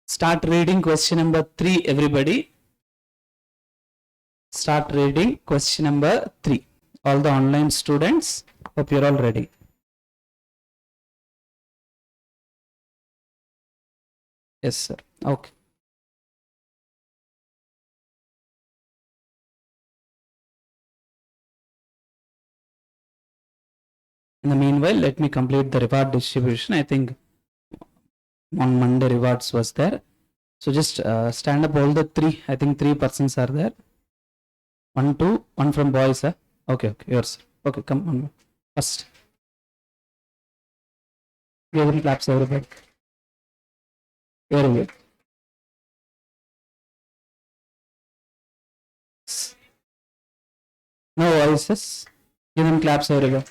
Start reading question number 3, everybody. Start reading question number 3. All the online students, hope you're all ready. Yes, sir. Okay. In the meanwhile, let me complete the reward distribution. I think on Monday rewards was there. So just stand up all the 3. I think 3 persons are there. 1, 2, 1 from boys, sir. Okay, yours. Okay, come on. First. Give them claps, everybody. Very good. No voices. Give them claps, everybody.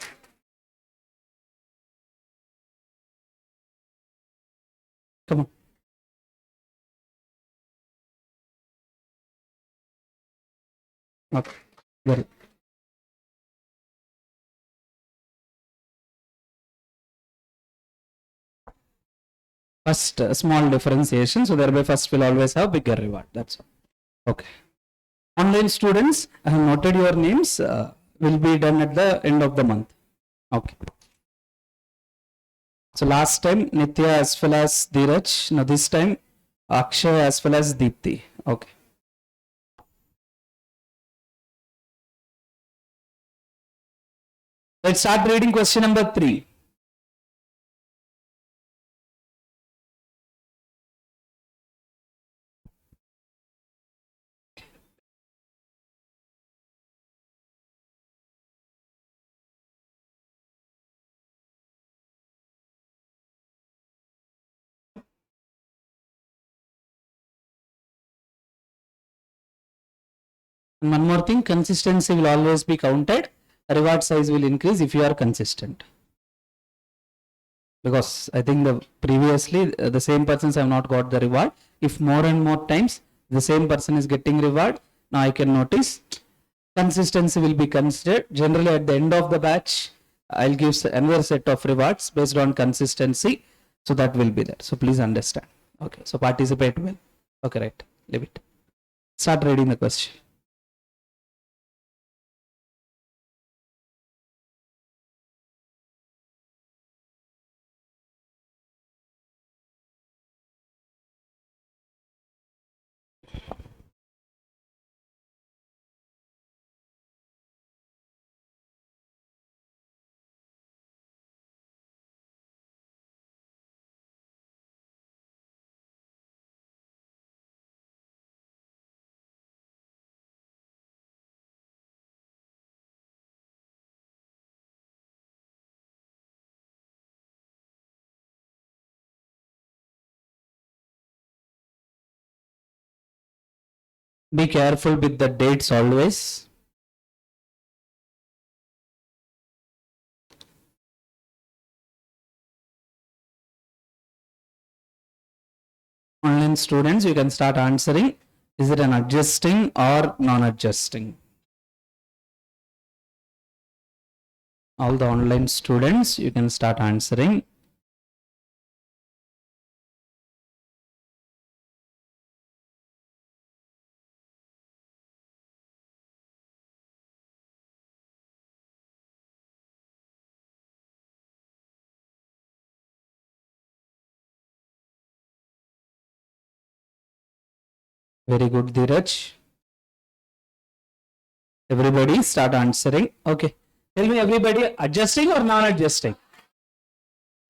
Come on. Okay. Very good. First small differentiation, so thereby first will always have bigger reward. That's all. Okay. Online students, I have noted your names. Will be done at the end of the month. Okay. So last time Nitya as well as Dheeraj. Now this time Akshay as well as Deepthi. Okay. Let's start reading question number 3. And one more thing, consistency will always be counted. Reward size will increase if you are consistent. Because I think the previously the same persons have not got the reward. If more and more times the same person is getting reward, now I can notice consistency will be considered. Generally at the end of the batch, I'll give another set of rewards based on consistency. So that will be there. So please understand. Okay. So participate well. Okay, right. Leave it. Start reading the question. Be careful with the dates always. Online students, you can start answering. Is it an adjusting or non-adjusting? All the online students, you can start answering. Very good, Dheeraj. Everybody start answering. Okay. Tell me, everybody, adjusting or non-adjusting?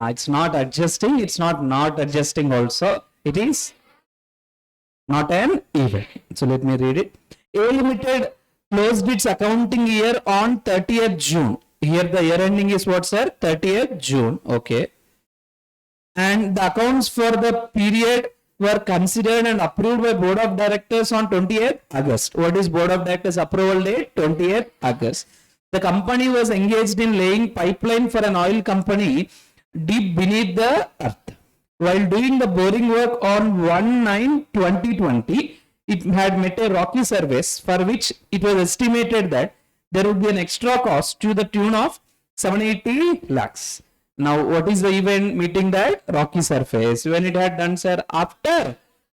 It's not adjusting. It's not adjusting also. It is not an event. So let me read it. A Limited closed its accounting year on 30th June. Here the year ending is what, sir? 30th June. Okay. And the accounts for the period were considered and approved by Board of Directors on 20th August. What is Board of Directors approval date? 20th August. The company was engaged in laying pipeline for an oil company deep beneath the earth. While doing the boring work on 1/9/2020, it had met a rocky surface for which it was estimated that there would be an extra cost to the tune of 780 lakhs. Now, what is the event meeting that rocky surface? When it had done, sir, after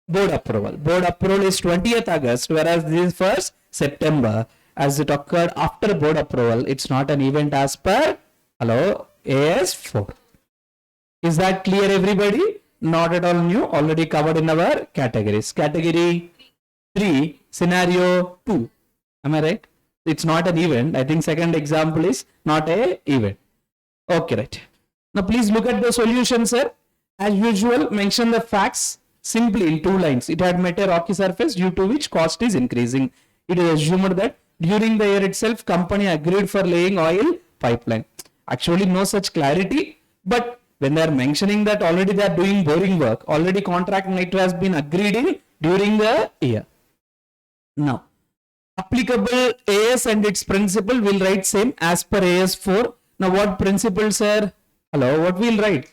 Board approval. Board approval is 20th August, whereas this is 1st September. As it occurred after board approval, it's not an event as per, hello, AS4. Is that clear, everybody? Not at all new, already covered in our categories. Category 3, scenario 2. Am I right? It's not an event. I think second example is not a event. Okay, right. Now please look at the solution, sir. As usual, mention the facts simply in 2 lines. It had met a rocky surface due to which cost is increasing. It is assumed that during the year itself, company agreed for laying oil pipeline. Actually, no such clarity, but when they are mentioning that already they are doing boring work, already contract night has been agreed in during the year. Now, applicable AS and its principle will write same as per AS4. Now, what principle, sir? Hello, what we'll write?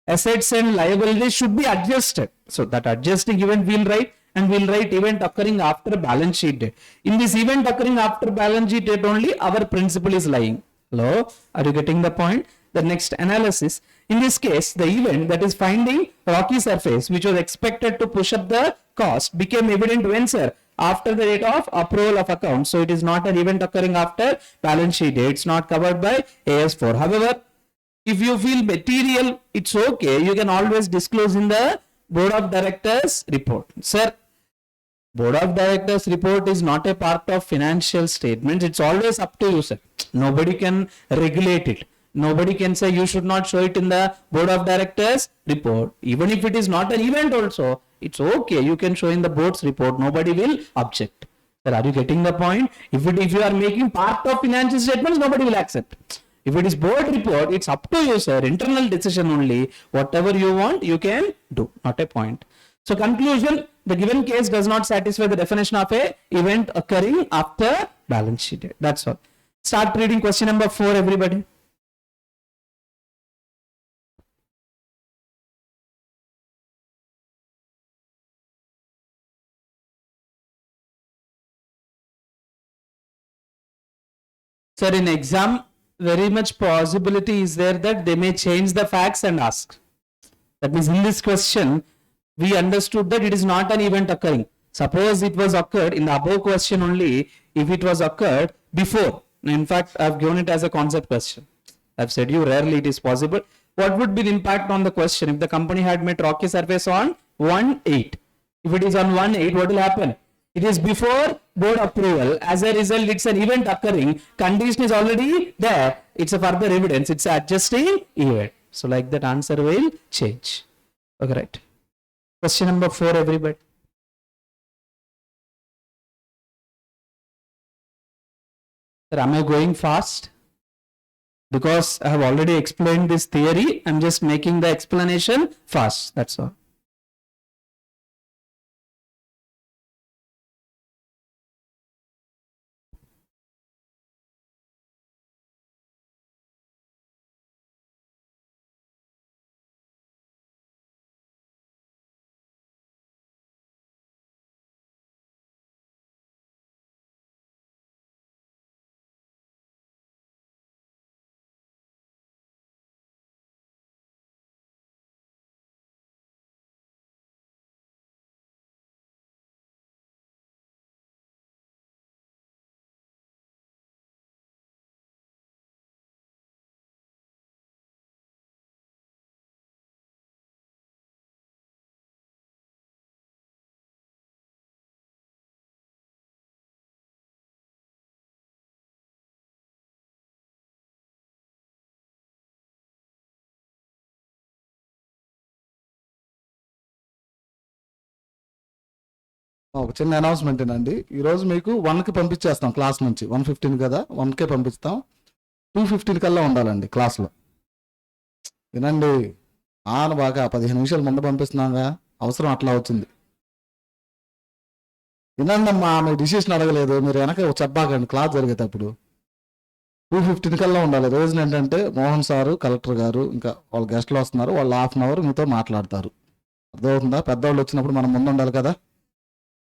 Assets and liabilities should be adjusted. So that adjusting event we'll write, and we'll write event occurring after balance sheet date. In this event occurring after balance sheet date only, our principle is lying. Hello, are you getting the point? The next analysis. In this case, the event that is finding rocky surface, which was expected to push up the cost, became evident when, sir? After the date of approval of account. So it is not an event occurring after balance sheet date. It's not covered by AS4. However, if you feel material, it's okay. You can always disclose in the board of directors report. Sir, board of directors report is not a part of financial statements. It's always up to you, sir. Nobody can regulate it. Nobody can say you should not show it in the board of directors report. Even if it is not an event also, it's okay. You can show in the board's report. Nobody will object. Sir, are you getting the point? If you are making part of financial statements, nobody will accept. If it is board report, it's up to you, sir. Internal decision only. Whatever you want, you can do. Not a point. So conclusion, the given case does not satisfy the definition of a event occurring after balance sheet date. That's all. Start reading question number 4, everybody. Sir, in exam, very much possibility is there that they may change the facts and ask. That means in this question, we understood that it is not an event occurring. Suppose it was occurred in the above question only, if it was occurred before. In fact, I have given it as a concept question. I have said you rarely it is possible. What would be the impact on the question if the company had met rocky surface on 1/8? If it is on 1/8, what will happen? It is before board approval. As a result, it's an event occurring. Condition is already there. It's a further evidence. It's an adjusting event. So like that answer will change. Okay, right. Question number 4, everybody. Sir, am I going fast? Because I have already explained this theory. I'm just making the explanation fast. That's all. ఒక చిన్న announcement అండి. ఈరోజు మీకు 1కి పంపించేస్తాం class నుంచి. 1:15 కదా, 1కే పంపిస్తాం. 2:15 కల్లా ఉండాలండి క్లాస్లో. వినండి, బాగా 15 నిమిషాల ముందు పంపిస్తున్నాగా, అవసరం అట్లా వచ్చింది. వినండి అమ్మా, మీ డిసిషన్ అడగలేదు, మీరు వెనక చెప్పాకండి క్లాస్ జరిగేటప్పుడు. 2:15 కల్లా ఉండాలి. రీజన్ ఏంటంటే మోహన్ సారు, కలెక్టర్ గారు, ఇంకా వాళ్ళ గెస్ట్లు వస్తున్నారు. వాళ్ళు 1/2 అవర్ మీతో మాట్లాడతారు. అర్థమవుతుందా? పెద్దవాళ్ళు వచ్చినప్పుడు మనం ముందు ఉండాలి కదా.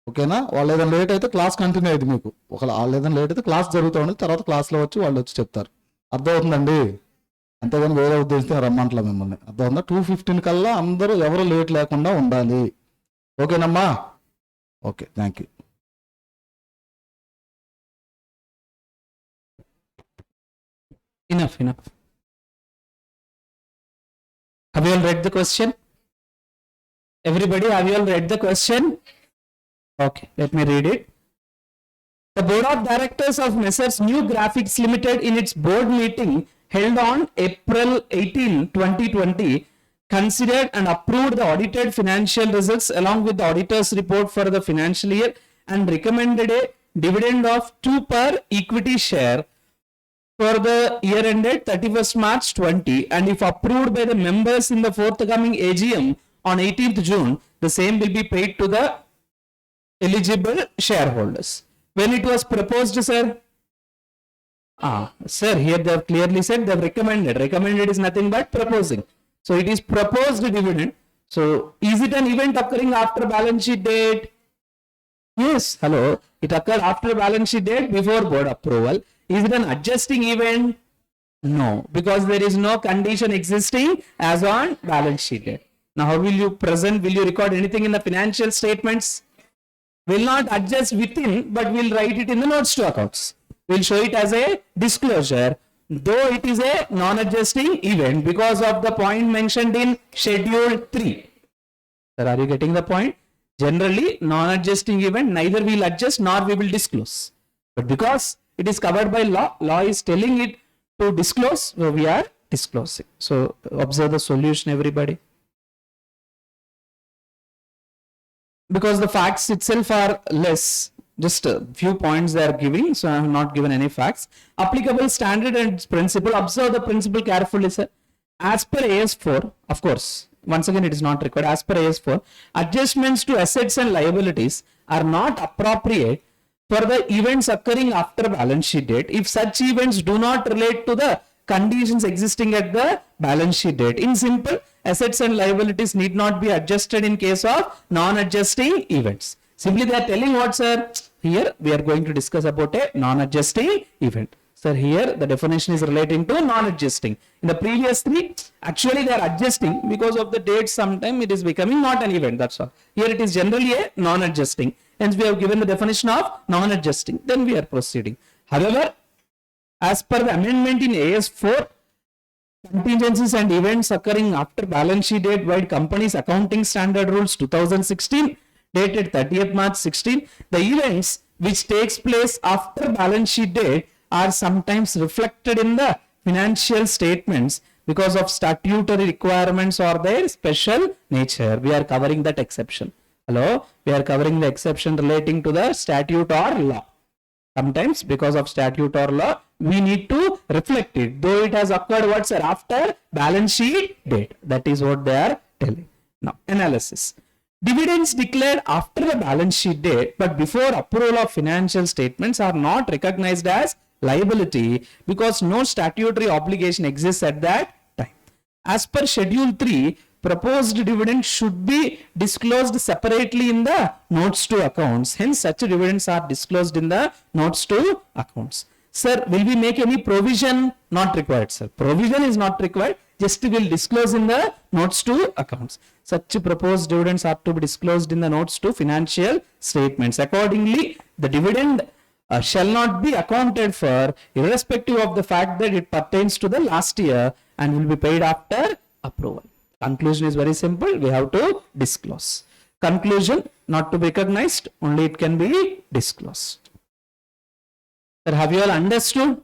ఓకేనా? వాళ్ళు ఏదైనా లేట్ అయితే క్లాస్ కంటిన్యూ అయ్యింది మీకు. వాళ్ళు ఏదైనా లేట్ అయితే క్లాస్ జరుగుతూ ఉండదు, తర్వాత క్లాస్లో వచ్చి వాళ్ళు వచ్చి చెప్తారు. అర్థమవుతుందండి? అంతేగాని వేరే ఉద్దేశంతో రమ్మంటలే మిమ్మల్ని. అర్థమవుతుందా? 2:15 కల్లా అందరూ ఎవరు లేట్ లేకుండా ఉండాలి. ఓకేనమ్మా? Okay, thank you. Enough. Have you all read the question? Everybody, have you all read the question? Okay, let me read it. The Board of Directors of Messrs. New Graphics Limited in its board meeting held on April 18, 2020 considered and approved the audited financial results along with the auditor's report for the financial year and recommended a dividend of 2 per equity share for the year ended 31st March 20, and if approved by the members in the forthcoming AGM on 18th June, the same will be paid to the eligible shareholders. When it was proposed, sir? Sir, here they have clearly said they have recommended. Recommended is nothing but proposing. So it is proposed dividend. So is it an event occurring after balance sheet date? Yes, hello. It occurred after balance sheet date, before board approval. Is it an adjusting event? No, because there is no condition existing as on balance sheet date. Now, how will you present? Will you record anything in the financial statements? Will not adjust within, but we'll write it in the notes to accounts. We'll show it as a disclosure, though it is a non-adjusting event because of the point mentioned in Schedule 3. Sir, are you getting the point? Generally, non-adjusting event, neither will adjust nor we will disclose. But because it is covered by law, law is telling it to disclose, so we are disclosing. So observe the solution, everybody. Because the facts itself are less, just a few points they are giving, so I have not given any facts. Applicable standard and principle, observe the principle carefully, sir. As per AS4, of course, once again it is not required. As per AS4, adjustments to assets and liabilities are not appropriate for the events occurring after balance sheet date if such events do not relate to the conditions existing at the balance sheet date. In simple, assets and liabilities need not be adjusted in case of non-adjusting events. Simply they are telling what, sir? Here we are going to discuss about a non-adjusting event. Sir, here the definition is relating to non-adjusting. In the previous three, actually they are adjusting because of the date. Sometime it is becoming not an event, that's all. Here it is generally a non-adjusting. Hence we have given the definition of non-adjusting. Then we are proceeding. However, as per the amendment in AS4, contingencies and events occurring after balance sheet date by company's accounting standard rules 2016 dated 30th March 16, the events which takes place after balance sheet date are sometimes reflected in the financial statements because of statutory requirements or their special nature. We are covering that exception. Hello, we are covering the exception relating to the statute or law. Sometimes because of statute or law, we need to reflect it, though it has occurred what's after balance sheet date. That is what they are telling. Now, analysis. Dividends declared after the balance sheet date but before approval of financial statements are not recognized as liability because no statutory obligation exists at that time. As per Schedule 3, proposed dividend should be disclosed separately in the notes to accounts. Hence, such dividends are disclosed in the notes to accounts. Sir, will we make any provision? Not required, sir. Provision is not required. Just will disclose in the notes to accounts. Such proposed dividends are to be disclosed in the notes to financial statements. Accordingly, the dividend shall not be accounted for irrespective of the fact that it pertains to the last year and will be paid after approval. Conclusion is very simple. We have to disclose. Conclusion, not to be recognized, only it can be disclosed. Sir, have you all understood?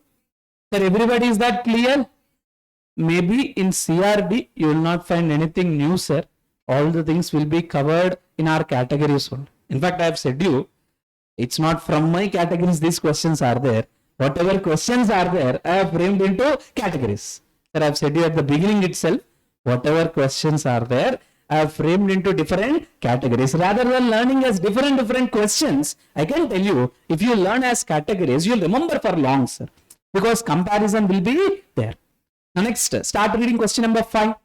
Sir, everybody, is that clear? Maybe in CRD, you will not find anything new, sir. All the things will be covered in our categories only. In fact, I have said you, it's not from my categories these questions are there. Whatever questions are there, I have framed into categories. Sir, I have said you at the beginning itself, whatever questions are there, I have framed into different categories. Rather than learning as different questions, I can tell you, if you learn as categories, you will remember for long, sir. Because comparison will be there. Now next, start reading question number 5.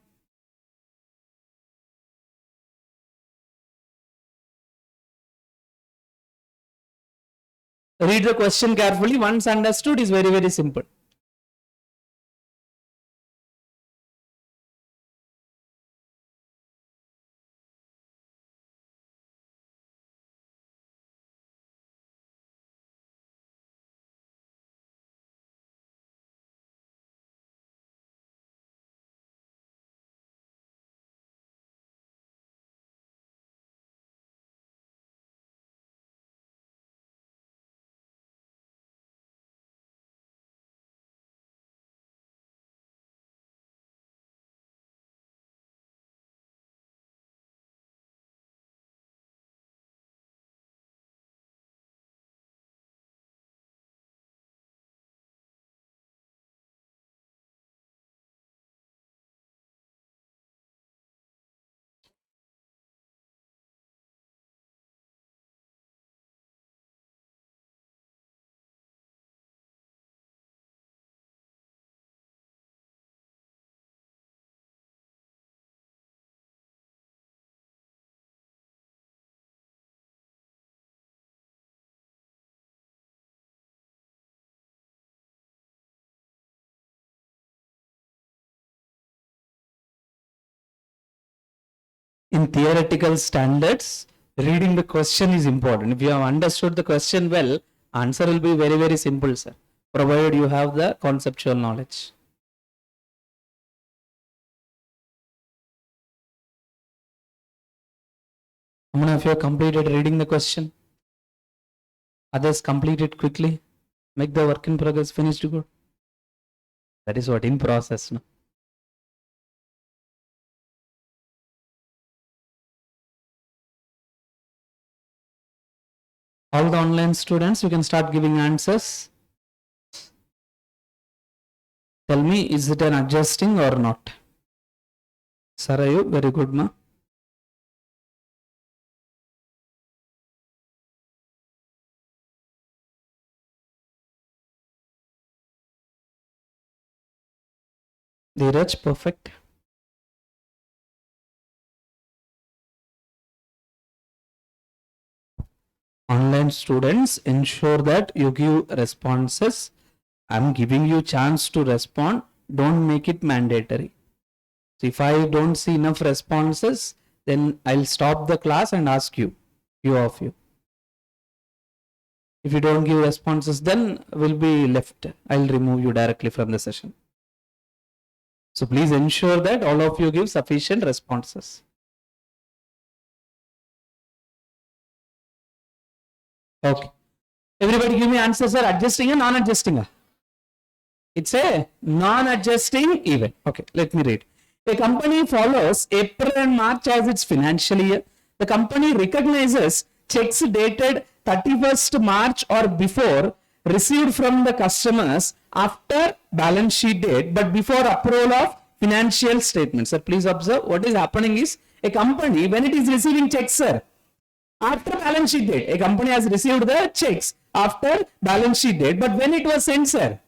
Read the question carefully. Once understood, is very simple. In theoretical standards, reading the question is important. If you have understood the question well, answer will be very, very simple, sir, provided you have the conceptual knowledge. How many of you have completed reading the question? Others complete it quickly. Make the work in progress finished good. That is what in process. No? All the online students, you can start giving answers. Tell me, is it an adjusting or not? Sarayu, very good, ma. Dheeraj, perfect. Online students, ensure that you give responses. I'm giving you chance to respond. Don't make it mandatory. So if I don't see enough responses, then I'll stop the class and ask you, few of you. If you don't give responses, then we'll be left. I'll remove you directly from the session. So please ensure that all of you give sufficient responses. Okay. Everybody give me answers, sir. Adjusting or non-adjusting? It's a non-adjusting event. Okay, let me read. A company follows April and March as its financial year. The company recognizes checks dated 31st March or before received from the customers after balance sheet date but before approval of financial statements. Sir, please observe what is happening is a company, when it is receiving checks, sir, after balance sheet date, a company has received the checks after balance sheet date, but when it was sent, sir,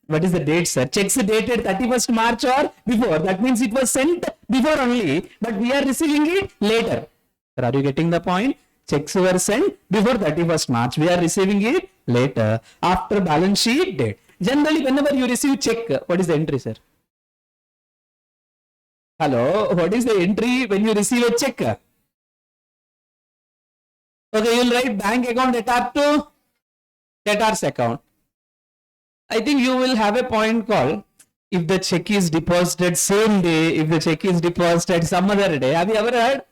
what is the date, sir? Checks dated 31st March or before. That means it was sent before only, but we are receiving it later. Sir, are you getting the point? Checks were sent before 31st March. We are receiving it later after balance sheet date. Generally, whenever you receive check, what is the entry, sir? Hello, what is the entry when you receive a check? Okay, you will write bank account debtor to debtors account. I think you will have a point called if the check is deposited same day, if the check is deposited some other day. Have you ever heard?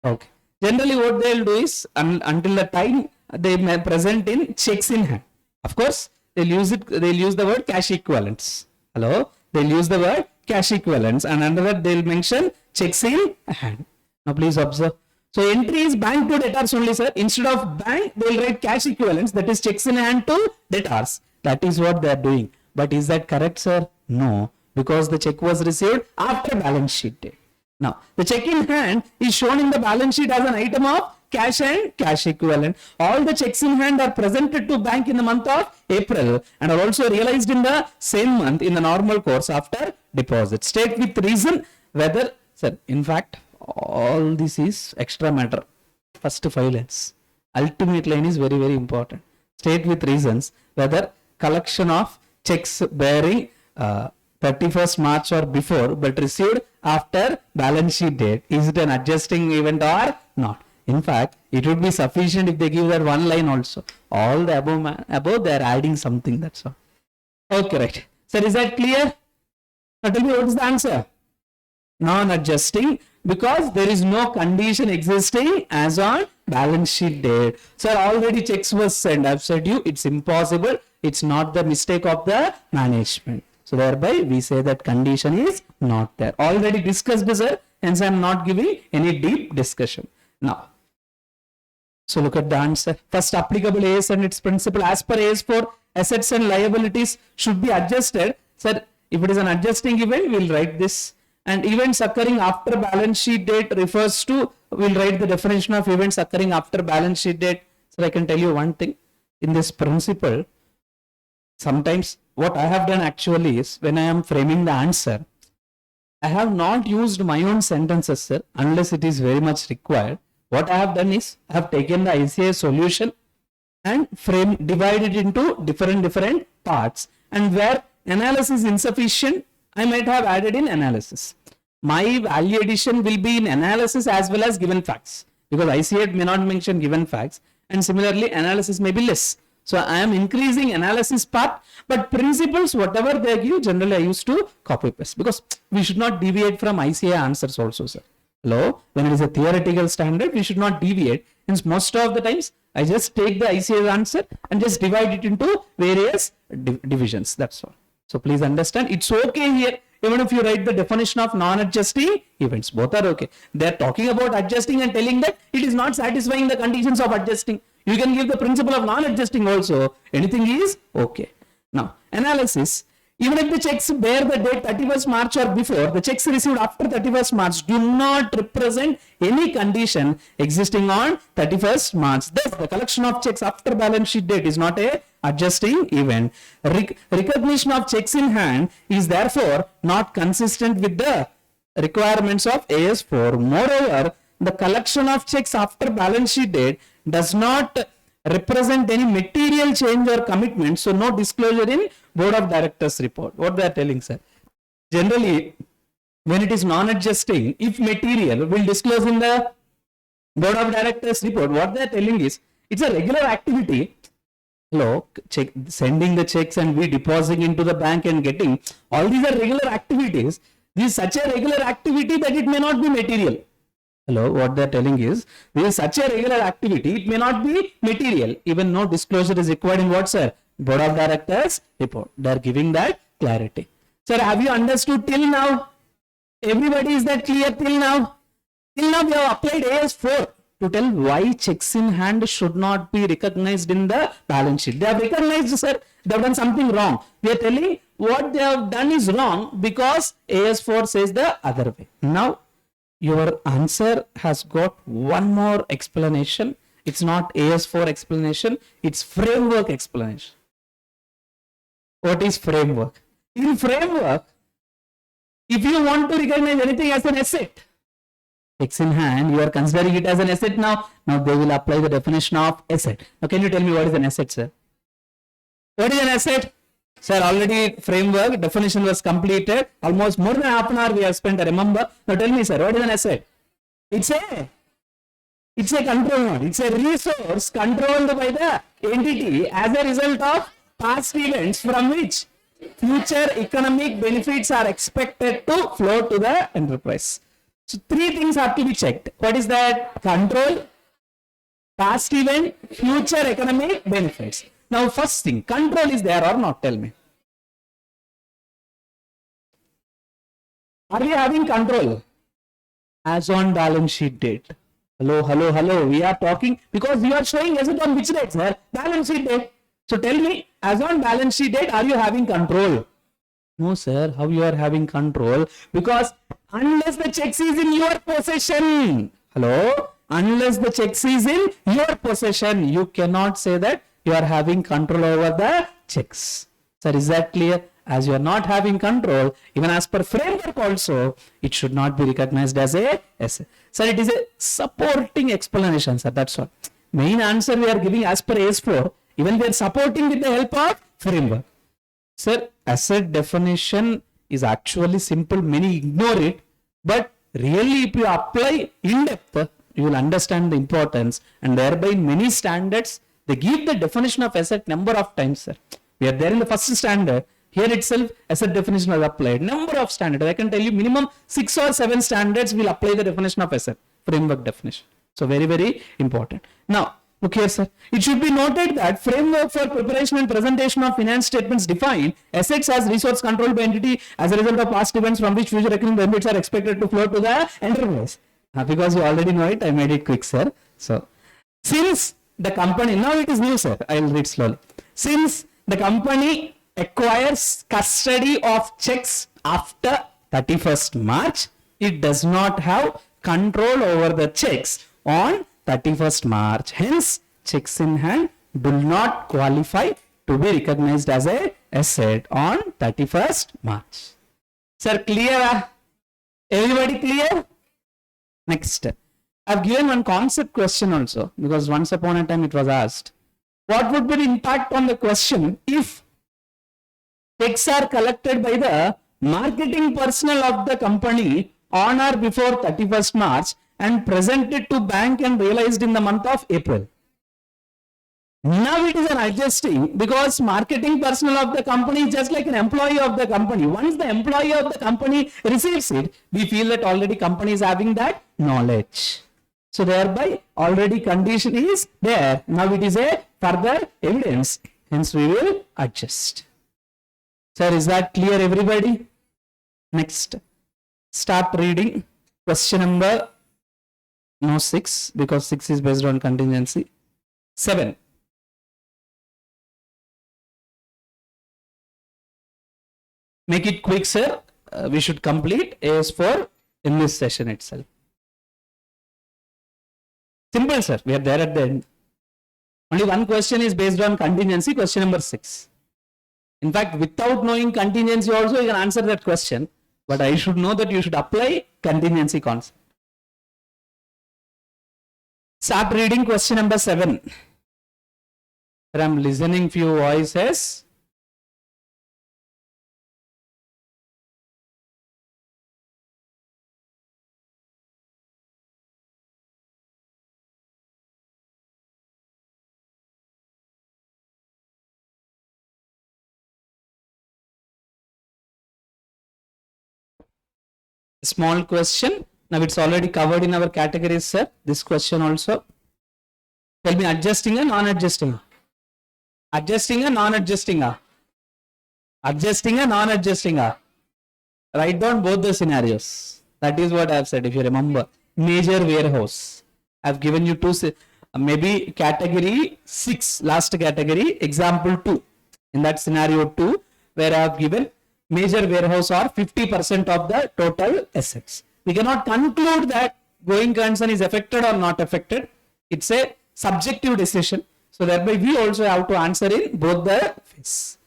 Okay. Generally, what they will do is until the time they may present in checks in hand. Of course, they'll use it. They'll use the word cash equivalents. Hello, they'll use the word cash equivalents, and under that they'll mention checks in hand. Now, please observe. So entry is bank to debtors only, sir. Instead of bank, they'll write cash equivalents, that is checks in hand to debtors. That is what they are doing. But is that correct, sir? No, because the check was received after balance sheet date. Now, the check in hand is shown in the balance sheet as an item of cash and cash equivalent. All the checks in hand are presented to bank in the month of April and are also realized in the same month in the normal course after deposit. State with reason whether, sir, in fact, all this is extra matter. First 5 lines. Ultimate line is very, very important. State with reasons whether collection of checks bearing 31st March or before but received after balance sheet date, is it an adjusting event or not? In fact, it would be sufficient if they give that one line also. All the above they are adding something, that's all. Okay, right. Sir, is that clear? Now tell me what is the answer? Non-adjusting, because there is no condition existing as on balance sheet date. Sir, already checks was sent. I've said you it's impossible. It's not the mistake of the management. So thereby we say that condition is not there. Already discussed, sir. Hence I am not giving any deep discussion. Now, so look at the answer. First, applicable AS and its principle as per AS4, assets and liabilities should be adjusted. Sir, if it is an adjusting event, we will write this. And events occurring after balance sheet date refers to, we'll write the definition of events occurring after balance sheet date. So I can tell you one thing. In this principle, sometimes what I have done actually is, when I am framing the answer, I have not used my own sentences, sir, unless it is very much required. What I have done is, I have taken the ICA solution and divided into different parts. And where analysis is insufficient, I might have added in analysis. my value addition will be in analysis as well as given facts, because ICA may not mention given facts, and similarly analysis may be less. So I am increasing analysis part, but principles whatever they give, generally I used to copy paste, because we should not deviate from ICA answers also, sir. Hello, when it is a theoretical standard, we should not deviate. Hence, most of the times I just take the ICA answer and just divide it into various divisions. That's all. So please understand, it's okay here. Even if you write the definition of non-adjusting events, both are okay. They are talking about adjusting and telling that it is not satisfying the conditions of adjusting. You can give the principle of non-adjusting also. Anything is okay. Now, analysis. Even if the checks bear the date 31st March or before, the checks received after 31st March do not represent any condition existing on 31st March. Thus, the collection of checks after balance sheet date is not a adjusting event. Recognition of checks in hand is therefore not consistent with the requirements of AS4. Moreover, the collection of checks after balance sheet date does not represent any material change or commitment, so no disclosure in board of directors report. What they are telling, sir? Generally, when it is non-adjusting, if material will disclose in the board of directors report, what they are telling is it's a regular activity. Hello, check, sending the checks and we depositing into the bank and getting, all these are regular activities. This is such a regular activity that it may not be material. Hello, what they are telling is, this is such a regular activity, it may not be material. Even no disclosure is required in what, sir? Board of Directors report. They are giving that clarity. Sir, have you understood till now? Everybody, is that clear till now? Till now we have applied AS4 to tell why checks in hand should not be recognized in the balance sheet. They have recognized, sir, they have done something wrong. We are telling what they have done is wrong because AS4 says the other way. Now, your answer has got one more explanation. It's not AS4 explanation, it's framework explanation. What is framework? In framework, if you want to recognize anything as an asset, checks in hand, you are considering it as an asset now. Now they will apply the definition of asset. Now can you tell me what is an asset, sir? What is an asset? Sir, already framework definition was completed. Almost more than half an hour we have spent, I remember. Now tell me, sir, what is an asset? It's a control node. It's a resource controlled by the entity as a result of past events from which future economic benefits are expected to flow to the enterprise. So three things have to be checked. What is that? Control, past event, future economic benefits. Now first thing, control is there or not? Tell me. Are we having control? As on balance sheet date. Hello. We are talking because you are showing asset on which date, sir? Balance sheet date. So tell me, as on balance sheet date, are you having control? No, sir. How you are having control? Because unless the checks is in your possession. Hello? Unless the checks is in your possession, you cannot say that you are having control over the checks. Sir, is that clear? As you are not having control, even as per framework also, it should not be recognized as a asset. Sir, it is a supporting explanation, sir. That's all. Main answer we are giving as per AS4. Even we are supporting with the help of framework. Sir, asset definition is actually simple. Many ignore it. But really, if you apply in depth, you will understand the importance. And thereby, in many standards, they give the definition of asset number of times, sir. We are there in the first standard. Here itself, asset definition was applied. Number of standards. I can tell you minimum 6 or 7 standards will apply the definition of asset. Framework definition. So very, very important. Now, look here, sir. It should be noted that framework for preparation and presentation of finance statements define assets as resource controlled by entity as a result of past events from which future economic benefits are expected to flow to the enterprise. Because you already know it, I made it quick, sir. So, since the company, now it is new, sir. I will read slowly. Since the company acquires custody of checks after 31st March, it does not have control over the checks on 31st March. Hence, checks in hand do not qualify to be recognized as a asset on 31st March. Sir, clear? Everybody clear? Next. I've given one concept question also because once upon a time it was asked. What would be the impact on the question if checks are collected by the marketing personnel of the company on or before 31st March and presented to bank and realized in the month of April. Now it is an adjusting because marketing personnel of the company is just like an employee of the company. Once the employee of the company receives it, we feel that already company is having that knowledge. So thereby already condition is there. Now it is a further evidence. Hence we will adjust. Sir, is that clear everybody? Next, start reading question number, no 6 because 6 is based on contingency. 7. Make it quick, sir. We should complete AS4 in this session itself. Simple, sir. We are there at the end. Only one question is based on contingency, question number 6. In fact, without knowing contingency also, you can answer that question. But I should know that you should apply contingency concept. Start reading question number 7. I am listening few voices. Small question. Now it's already covered in our categories, sir. This question also. Tell me, adjusting or non-adjusting? Adjusting or non-adjusting? Adjusting or non-adjusting? Write down both the scenarios. That is what I have said. If you remember, major warehouse. I have given you two, maybe category 6, last category, example 2. In that scenario 2, where I have given major warehouse or 50% of the total assets. We cannot conclude that going concern is affected or not affected. It's a subjective decision. So thereby we also have to answer in both the ways.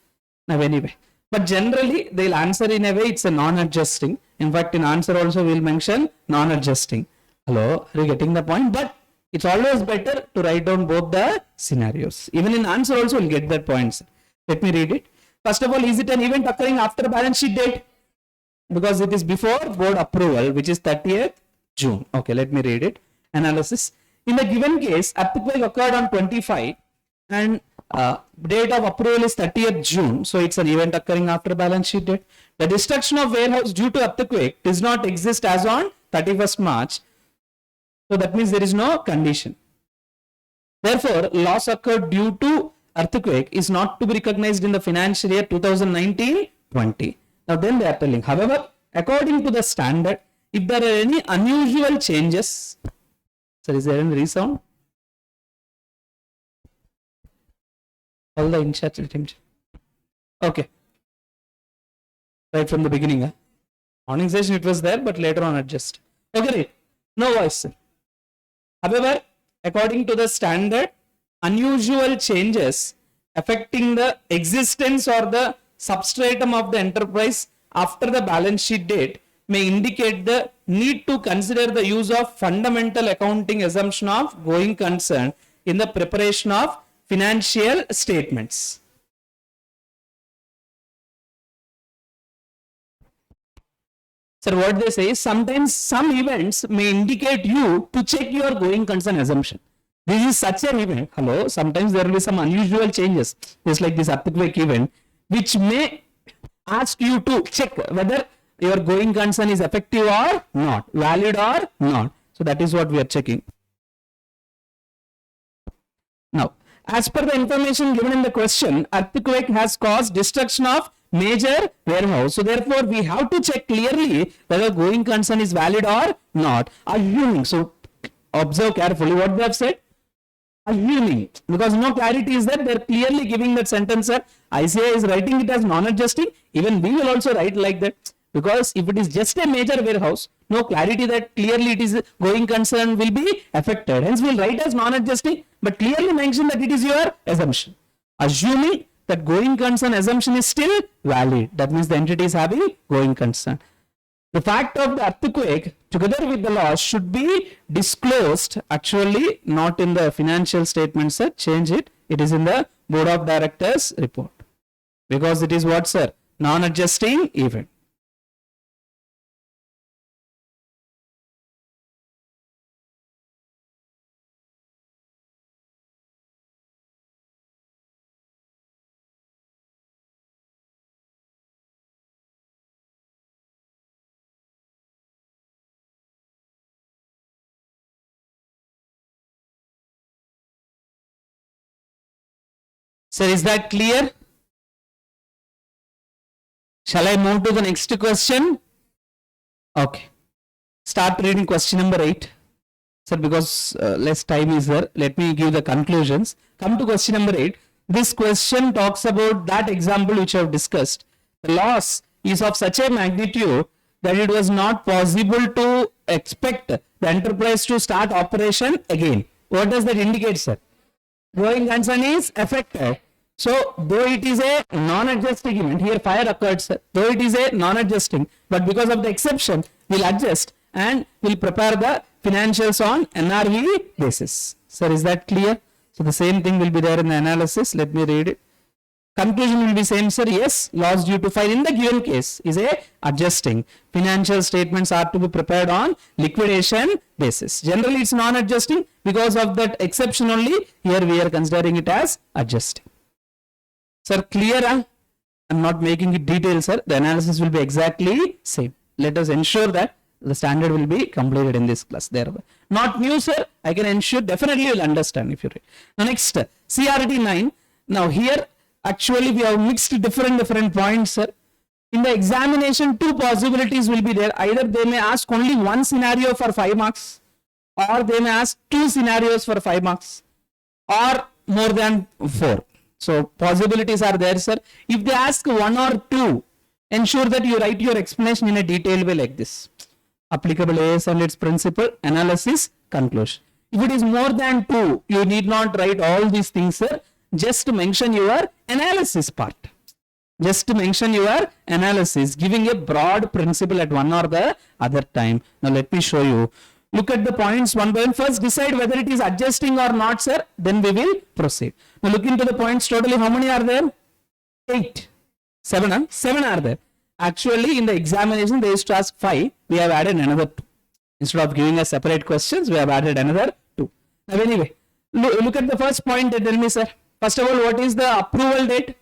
Now anyway, but generally they'll answer in a way it's a non-adjusting. In fact, in answer also we'll mention non-adjusting. Hello, are you getting the point? But it's always better to write down both the scenarios. Even in answer also we'll get that points. Let me read it. First of all, is it an event occurring after balance sheet date? Because it is before board approval, which is 30th June. Okay, let me read it. Analysis. In the given case, earthquake occurred on 25 and date of approval is 30th June. So it's an event occurring after balance sheet date. The destruction of warehouse due to earthquake does not exist as on 31st March. So that means there is no condition. Therefore, loss occurred due to earthquake is not to be recognized in the financial year 2019-20. Now then they are telling, however, according to the standard, if there are any unusual changes, sir, is there any resound? All the in-chat. Okay. Right from the beginning. Morning session it was there, but later on adjust. Okay, no voice, sir. However, according to the standard, unusual changes affecting the existence or the substratum of the enterprise after the balance sheet date may indicate the need to consider the use of fundamental accounting assumption of going concern in the preparation of financial statements. Sir, what they say is sometimes some events may indicate you to check your going concern assumption. This is such an event. Hello, sometimes there will be some unusual changes, just like this earthquake event, which may ask you to check whether your going concern is effective or not, valid or not. So that is what we are checking. Now, as per the information given in the question, earthquake has caused destruction of major warehouse. So therefore, we have to check clearly whether going concern is valid or not. Assuming, so observe carefully what they have said. Assuming, because no clarity is there, they are clearly giving that sentence, sir. ICI is writing it as non-adjusting. Even we will also write like that. Because if it is just a major warehouse, no clarity that clearly it is going concern will be affected. Hence, we will write as non-adjusting, but clearly mention that it is your assumption. Assuming that going concern assumption is still valid. That means the entity is having going concern. The fact of the earthquake together with the loss should be disclosed, actually not in the financial statement, sir. Change it. It is in the board of directors report. Because it is what, sir? Non-adjusting event. Sir, is that clear? Shall I move to the next question? Okay. Start reading question number 8. Sir, because less time is there, let me give the conclusions. Come to question number 8. This question talks about that example which I have discussed. The loss is of such a magnitude that it was not possible to expect the enterprise to start operation again. What does that indicate, sir? Going concern is affected. So, though it is a non-adjusting event, here fire occurred, sir. Though it is a non-adjusting, but because of the exception, we'll adjust and we'll prepare the financials on NRV basis. Sir, is that clear? So, the same thing will be there in the analysis. Let me read it. Conclusion will be same, sir. Yes, loss due to fire in the given case is a adjusting. Financial statements are to be prepared on liquidation basis. Generally, it's non-adjusting. Because of that exception only, here we are considering it as adjusting. Sir, clear? I'm not making it detailed, sir. The analysis will be exactly same. Let us ensure that the standard will be completed in this class. Thereby, not new, sir. I can ensure definitely you'll understand if you read. Now, next, CRT 9. Now, here actually we have mixed different points, sir. In the examination, two possibilities will be there. Either they may ask only one scenario for 5 marks, or they may ask 2 scenarios for 5 marks, or more than 4. So possibilities are there, sir. If they ask 1 or 2, ensure that you write your explanation in a detailed way like this. Applicable AS and its principle, analysis, conclusion. If it is more than 2, you need not write all these things, sir. Just mention your analysis part. Just to mention your analysis, giving a broad principle at one or the other time. Now let me show you. Look at the points one by one. First decide whether it is adjusting or not, sir. Then we will proceed. Now look into the points totally. How many are there? 8. 7, huh? 7 are there. Actually in the examination they used to ask 5. We have added another 2. Instead of giving us separate questions, we have added another 2. Now anyway, look at the first point and tell me, sir. First of all, what is the approval date?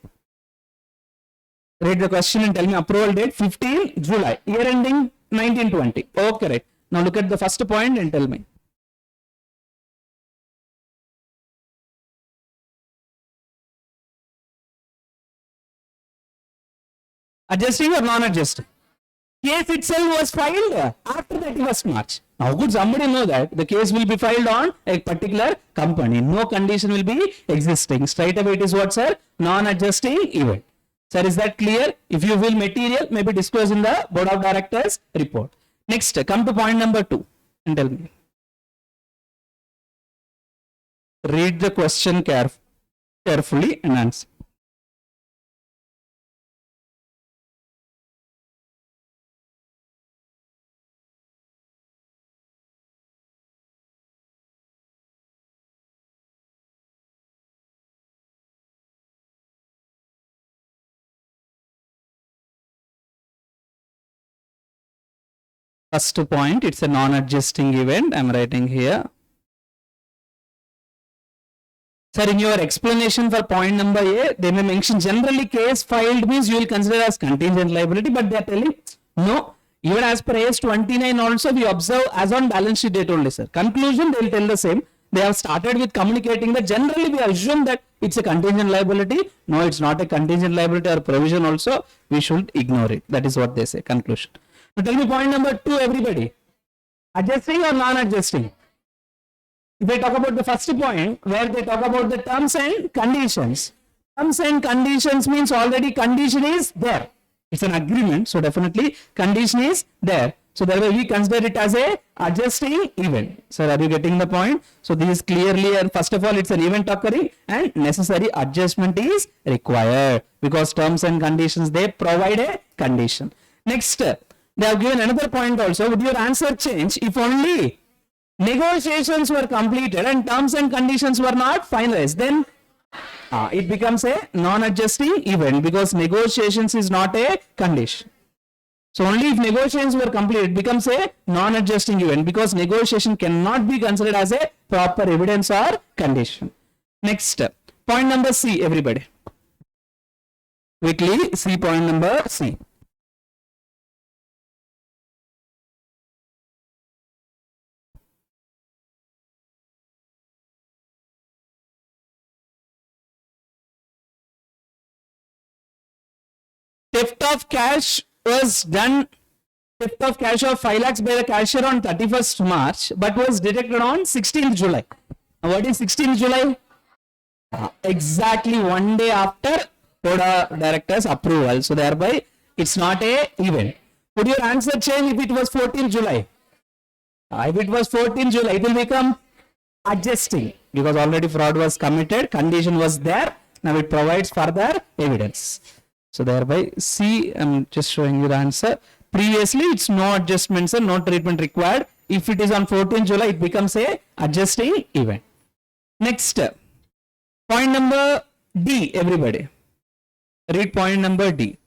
Read the question and tell me approval date 15 July. Year ending 1920. Okay, right. Now look at the first point and tell me. Adjusting or non-adjusting? Case itself was filed after 31st March. How could somebody know that the case will be filed on a particular company? No condition will be existing. Straight away it is what, sir? Non-adjusting event. Sir, is that clear? If you will material, maybe disclose in the board of directors report. Next, come to point number 2 and tell me. Read the question carefully and answer. First point, it's a non-adjusting event. I'm writing here. Sir, in your explanation for point number A, they may mention generally case filed means you will consider as contingent liability, but they are telling no. Even as per AS 29 also we observe as on balance sheet date only, sir. Conclusion, they will tell the same. They have started with communicating that generally we assume that it's a contingent liability. No, it's not a contingent liability or provision also. We should ignore it. That is what they say. Conclusion. Now tell me point number 2, everybody. Adjusting or non-adjusting? If they talk about the first point, where they talk about the terms and conditions. Terms and conditions means already condition is there. It's an agreement, so definitely condition is there. So thereby we consider it as a adjusting event. Sir, are you getting the point? So this is clearly, and first of all, it's an event occurring and necessary adjustment is required because terms and conditions, they provide a condition. Next, they have given another point also. Would your answer change if only negotiations were completed and terms and conditions were not finalized? Then it becomes a non-adjusting event because negotiations is not a condition. So only if negotiations were completed, it becomes a non-adjusting event because negotiation cannot be considered as a proper evidence or condition. Next, point number C, everybody. Quickly, see point number C. theft of cash was done, theft of cash of 5 lakhs by the cashier on 31st March, but was detected on 16th July. Now, what is 16th July? Exactly 1 day after board of directors approval. So thereby, it's not a event. Would your answer change if it was 14th July? If it was 14th July, it will become adjusting because already fraud was committed, condition was there. Now it provides further evidence. So thereby, C, I'm just showing you the answer. Previously, it's no adjustments and no treatment required. If it is on 14th July, it becomes a adjusting event. Next, point number D, everybody. Read point number D.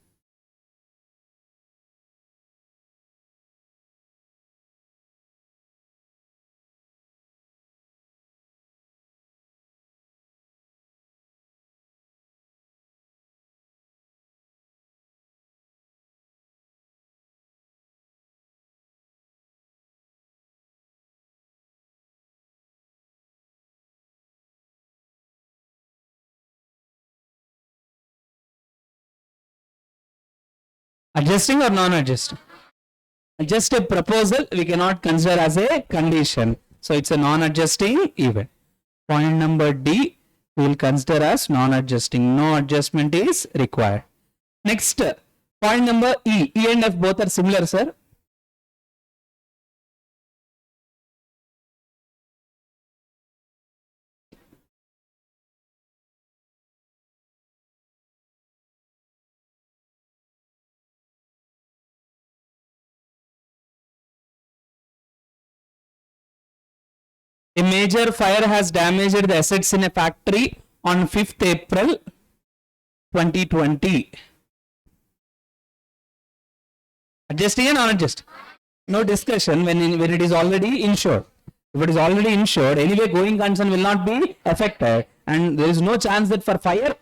Adjusting or non-adjusting? Just a proposal we cannot consider as a condition. So it's a non-adjusting event. Point number D we will consider as non-adjusting. No adjustment is required. Next, point number E. E and F both are similar, sir. A major fire has damaged the assets in a factory on 5th April 2020. Adjusting and non-adjusting? No discussion when it is already insured. If it is already insured, anyway going concern will not be affected and there is no chance that for fire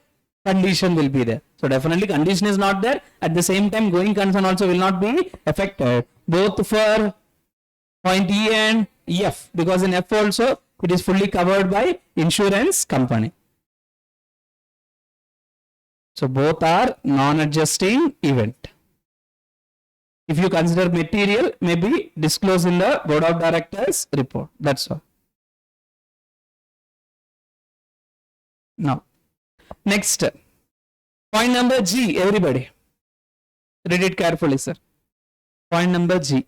condition will be there. So definitely condition is not there. At the same time going concern also will not be affected. Both for point E and F, because in F also it is fully covered by insurance company. So both are non-adjusting event. If you consider material, maybe disclose in the board of directors report. That's all. Now, next point number G, everybody. Read it carefully, sir. Point number G.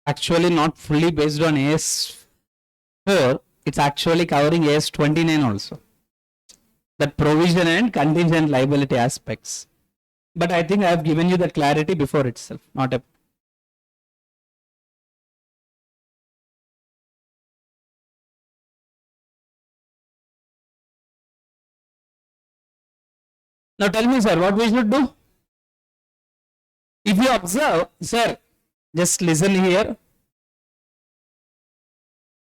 Actually not fully based on AS4, it's actually covering AS29 also. That provision and contingent liability aspects. But I think I have given you the clarity before itself, not a. Now tell me, sir, what we should do? If you observe, sir, just listen here.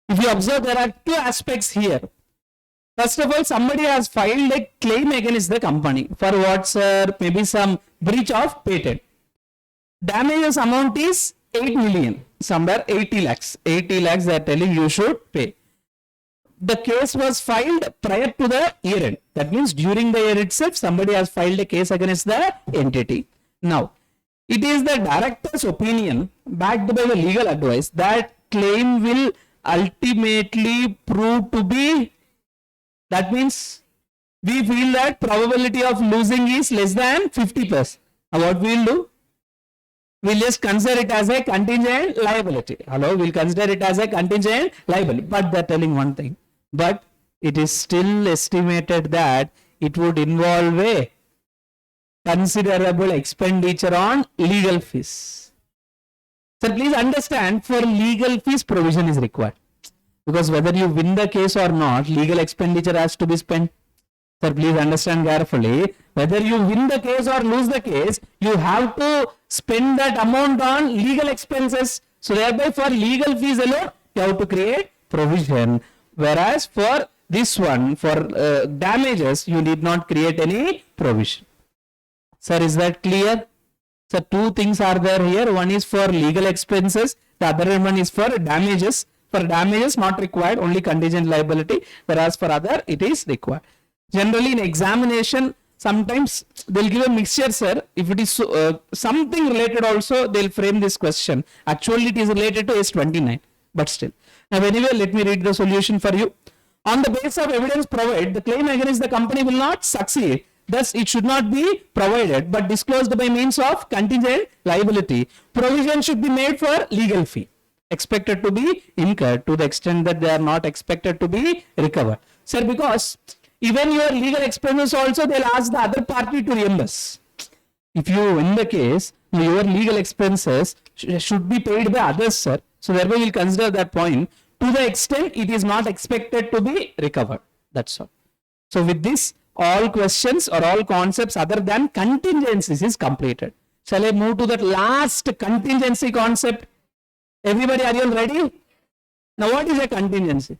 If you observe, there are two aspects here. First of all, somebody has filed a claim against the company for what, sir? Maybe some breach of patent. Damages amount is 8 million, somewhere 80 lakhs. 80 lakhs they are telling you should pay. The case was filed prior to the year end. That means during the year itself, somebody has filed a case against the entity. Now, it is the director's opinion backed by the legal advice that claim will ultimately prove to be. That means we feel that probability of losing is less than 50%. Now what we will do? We'll just consider it as a contingent liability. Hello, we'll consider it as a contingent liability. But they're telling one thing. But it is still estimated that it would involve a considerable expenditure on legal fees. Sir, please understand, for legal fees provision is required. Because whether you win the case or not, legal expenditure has to be spent. Sir, please understand carefully. Whether you win the case or lose the case, you have to spend that amount on legal expenses. So thereby for legal fees alone, you have to create provision. Whereas for this one, for damages, you need not create any provision. Sir, is that clear? So two things are there here. One is for legal expenses. The other one is for damages. For damages, not required, only contingent liability. Whereas for other, it is required. Generally, in examination, sometimes they'll give a mixture, sir. If it is something related also, they'll frame this question. Actually, it is related to S29, but still. Now, anyway, let me read the solution for you. On the basis of evidence provided, the claim against the company will not succeed. Thus, it should not be provided, but disclosed by means of contingent liability. Provision should be made for legal fee, expected to be incurred to the extent that they are not expected to be recovered. Sir, because even your legal expenses also, they'll ask the other party to reimburse. If you win the case, your legal expenses should be paid by others, sir. So thereby we'll consider that point to the extent it is not expected to be recovered. That's all. So with this, all questions or all concepts other than contingencies is completed. Shall I move to that last contingency concept? Everybody, are you all ready? Now what is a contingency?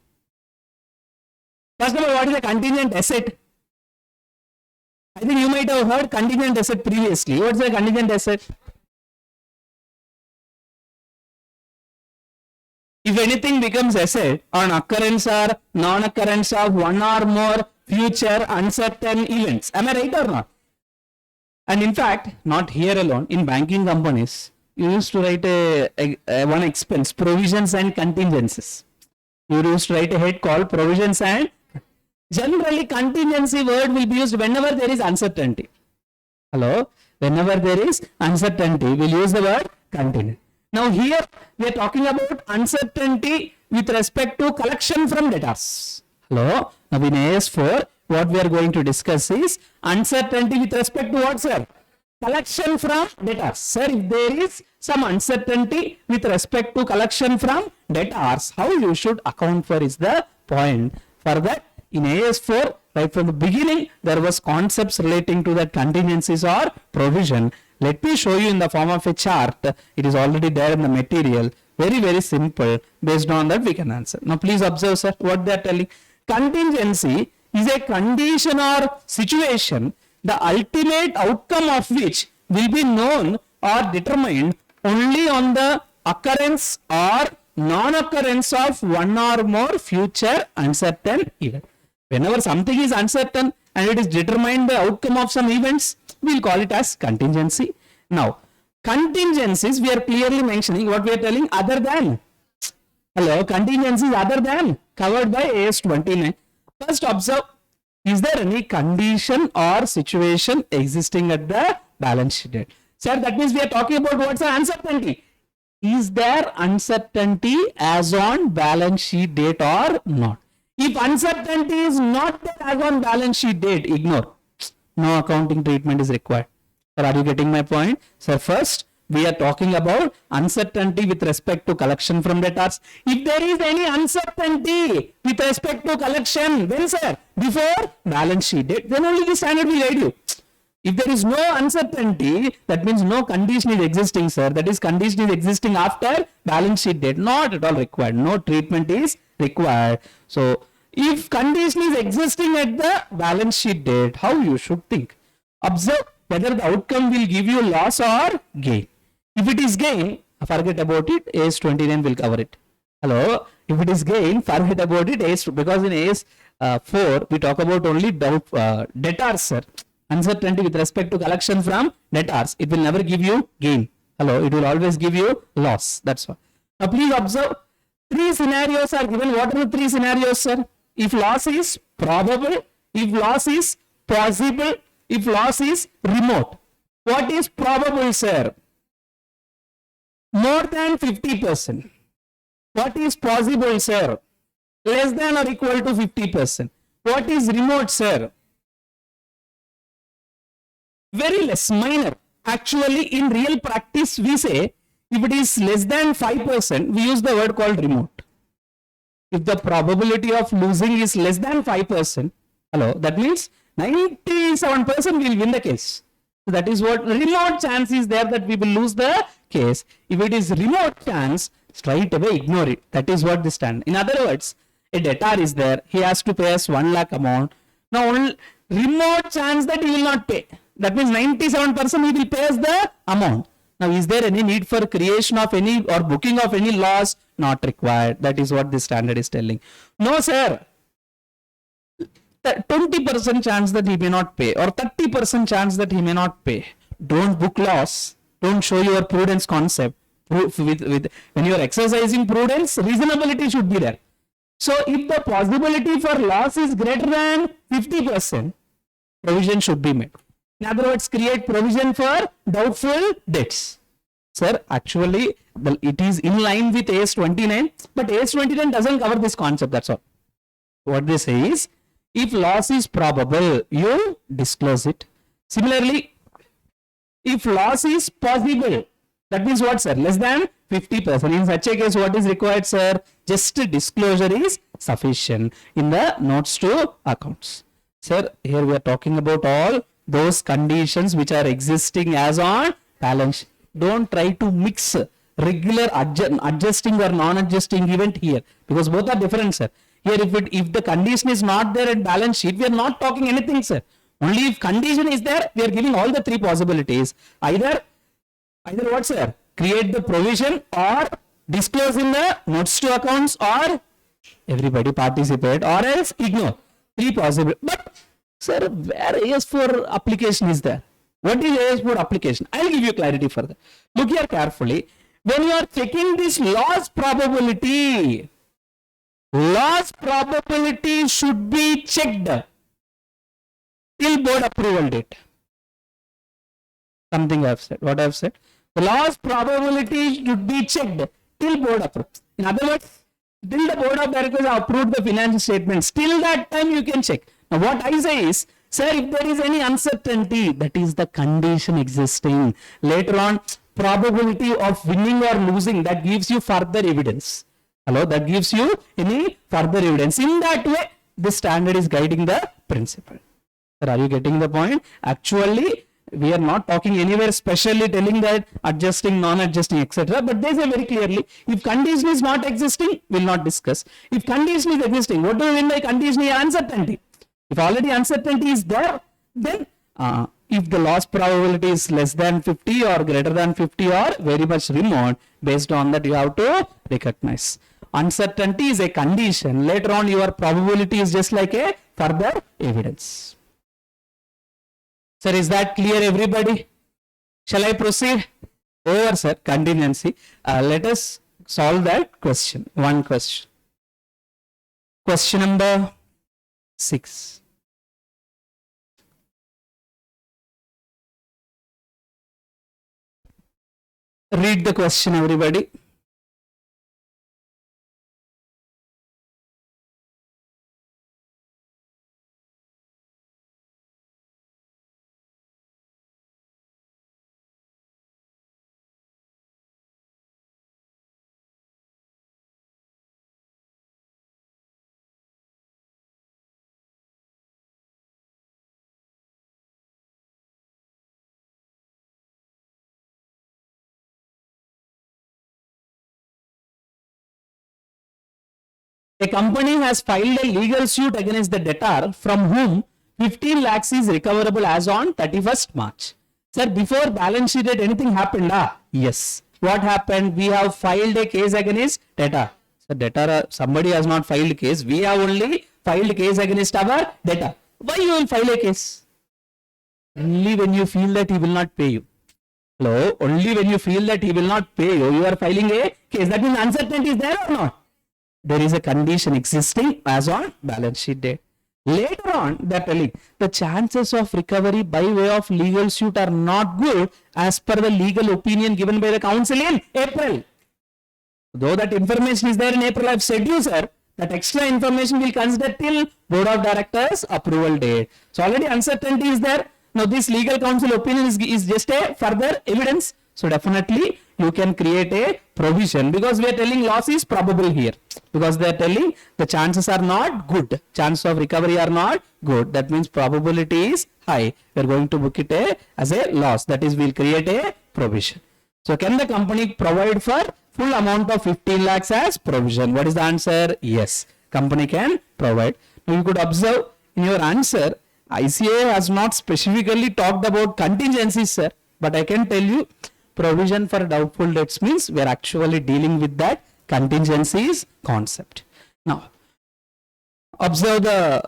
First of all, what is a contingent asset? I think you might have heard contingent asset previously. What is a contingent asset? If anything becomes asset on occurrence or non-occurrence of one or more future uncertain events. Am I right or not? And in fact, not here alone, in banking companies, you used to write one expense, provisions and contingencies. You used to write a head called provisions and generally contingency word will be used whenever there is uncertainty. Hello? Whenever there is uncertainty, we'll use the word contingent. Now here we are talking about uncertainty with respect to collection from debtors. Hello? Now in AS4, what we are going to discuss is uncertainty with respect to what, sir? Collection from debtors. Sir, if there is some uncertainty with respect to collection from debtors, how you should account for is the point. For that, in AS4, right from the beginning, there was concepts relating to that contingencies or provision. Let me show you in the form of a chart. It is already there in the material. Very, very simple. Based on that, we can answer. Now, please observe, sir, what they are telling. Contingency is a condition or situation, the ultimate outcome of which will be known or determined only on the occurrence or non-occurrence of one or more future uncertain event. Whenever something is uncertain and it is determined by outcome of some events, we will call it as contingency. Now, contingencies, we are clearly mentioning what we are telling other than. Hello, contingencies other than covered by AS29. First observe, is there any condition or situation existing at the balance sheet date? Sir, that means we are talking about what's the uncertainty. Is there uncertainty as on balance sheet date or not? If uncertainty is not there as on balance sheet date, ignore. No accounting treatment is required. Sir, are you getting my point? Sir, first, we are talking about uncertainty with respect to collection from debtors. If there is any uncertainty with respect to collection, when, sir? Before balance sheet date, then only the standard will guide you. If there is no uncertainty, that means no condition is existing, sir. That is, condition is existing after balance sheet date. Not at all required. No treatment is required. So, if condition is existing at the balance sheet date, how you should think? Observe whether the outcome will give you loss or gain. If it is gain, forget about it. AS29 will cover it. Hello? If it is gain, forget about it. Because in AS4, we talk about only debtors, sir. Uncertainty with respect to collection from debtors. It will never give you gain. Hello? It will always give you loss. That's all. Now, please observe. Three scenarios are given. What are the three scenarios, sir? If loss is probable, if loss is possible, if loss is remote. What is probable, sir? More than 50%. What is possible, sir? Less than or equal to 50%. What is remote, sir? Very less, minor. Actually, in real practice, we say if it is less than 5%, we use the word called remote. If the probability of losing is less than 5%, hello, that means 97% will win the case. So that is what remote chance is there that we will lose the case. If it is remote chance, straight away ignore it. That is what the stand. In other words, a debtor is there. He has to pay us 1 lakh amount. Now, only remote chance that he will not pay. That means 97% he will pay us the amount. Now, is there any need for creation of any or booking of any loss? Not required. That is what the standard is telling. No, sir. 20% chance that he may not pay or 30% chance that he may not pay. Don't book loss. Don't show your prudence concept. When you are exercising prudence, reasonability should be there. So, if the possibility for loss is greater than 50%, provision should be made. In other words, create provision for doubtful debts. Sir, actually, it is in line with AS 29, but AS 29 doesn't cover this concept, that's all. What they say is, if loss is probable, you disclose it. Similarly, if loss is possible, that means what, sir? Less than 50%. In such a case, what is required, sir? Just disclosure is sufficient in the notes to accounts. Sir, here we are talking about all those conditions which are existing as on balance sheet. Don't try to mix regular adjusting or non-adjusting event here, because both are different, sir. Here, if the condition is not there in balance sheet, we are not talking anything, sir. Only if condition is there, we are giving all the three possibilities. Either what, sir? Create the provision or disclose in the notes to accounts, or everybody participate, or else ignore. Three possible. But, sir, where AS4 application is there? What is AS4 application? I'll give you clarity further. Look here carefully. When you are checking this loss probability should be checked till board approval date. Something I have said. What I have said? The loss probability should be checked till board approval. In other words, till the board of directors have approved the financial statements, till that time you can check. Now what I say is, sir, if there is any uncertainty, that is the condition existing. Later on, probability of winning or losing, that gives you further evidence. Hello, that gives you any further evidence. In that way, this standard is guiding the principle. Sir, are you getting the point? Actually, we are not talking anywhere specially telling that adjusting, non-adjusting, etc. But they say very clearly, if condition is not existing, we will not discuss. If condition is existing, what do you mean by condition? Uncertainty. If already uncertainty is there, then if the loss probability is less than 50 or greater than 50 or very much remote, based on that you have to recognize. Uncertainty is a condition. Later on, your probability is just like a further evidence. Sir, is that clear, everybody? Shall I proceed? Over, sir, contingency. Let us solve that question. One question. Question number 6. Read the question, everybody. A company has filed a legal suit against the debtor from whom 15 lakhs is recoverable as on 31st March. Sir, before balance sheet date, anything happened? Yes. What happened? We have filed a case against debtor. So, debtor, somebody has not filed case. We have only filed case against our debtor. Why you will file a case? Only when you feel that he will not pay you. Hello? Only when you feel that he will not pay you, you are filing a case. That means uncertainty is there or not? There is a condition existing as on balance sheet date. Later on, they are telling the chances of recovery by way of legal suit are not good as per the legal opinion given by the council in April. Though that information is there in April, I have said you, sir, that extra information will consider till board of directors approval date. So already uncertainty is there. Now this legal counsel opinion is just a further evidence. So definitely you can create a provision, because we are telling loss is probable here, because they are telling the chances are not good, chances of recovery are not good. That means probability is high. We are going to book it as a loss. That is, we will create a provision. So can the company provide for full amount of 15 lakhs as provision? What is the answer? Yes, company can provide. Now you could observe in your answer, ICA has not specifically talked about contingencies, sir, but I can tell you provision for doubtful debts means we are actually dealing with that contingencies concept. Now observe the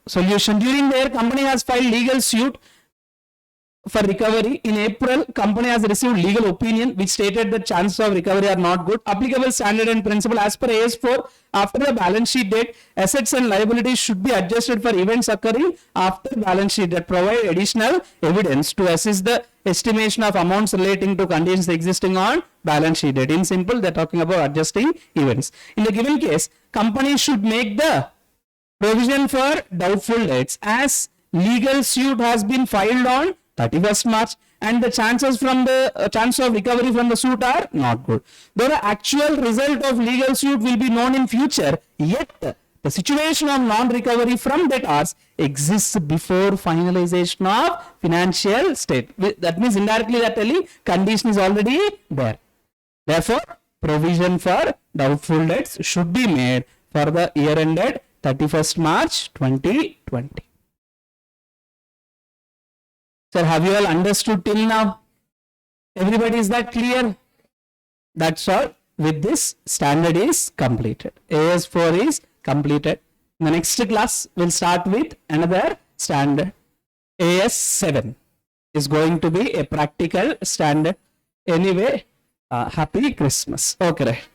solution. During the year, company has filed legal suit for recovery. In April, company has received legal opinion which stated that chances of recovery are not good. Applicable standard and principle as per AS4, after the balance sheet date, assets and liabilities should be adjusted for events occurring after balance sheet that provide additional evidence to assess the estimation of amounts relating to conditions existing on balance sheet date. In simple, they are talking about adjusting events. In the given case, company should make the provision for doubtful debts as legal suit has been filed on 31st March and the chances of recovery from the suit are not good. Though the actual result of legal suit will be known in future, yet the situation of non-recovery from debtors exists before finalization of financial state. That means indirectly they are telling condition is already there. Therefore, provision for doubtful debts should be made for the year ended 31st March 2020. Sir, have you all understood till now? Everybody, is that clear? That's all. With this, standard is completed. AS4 is completed. In the next class, we'll start with another standard. AS7 is going to be a practical standard. Anyway, happy Christmas. Okay, right.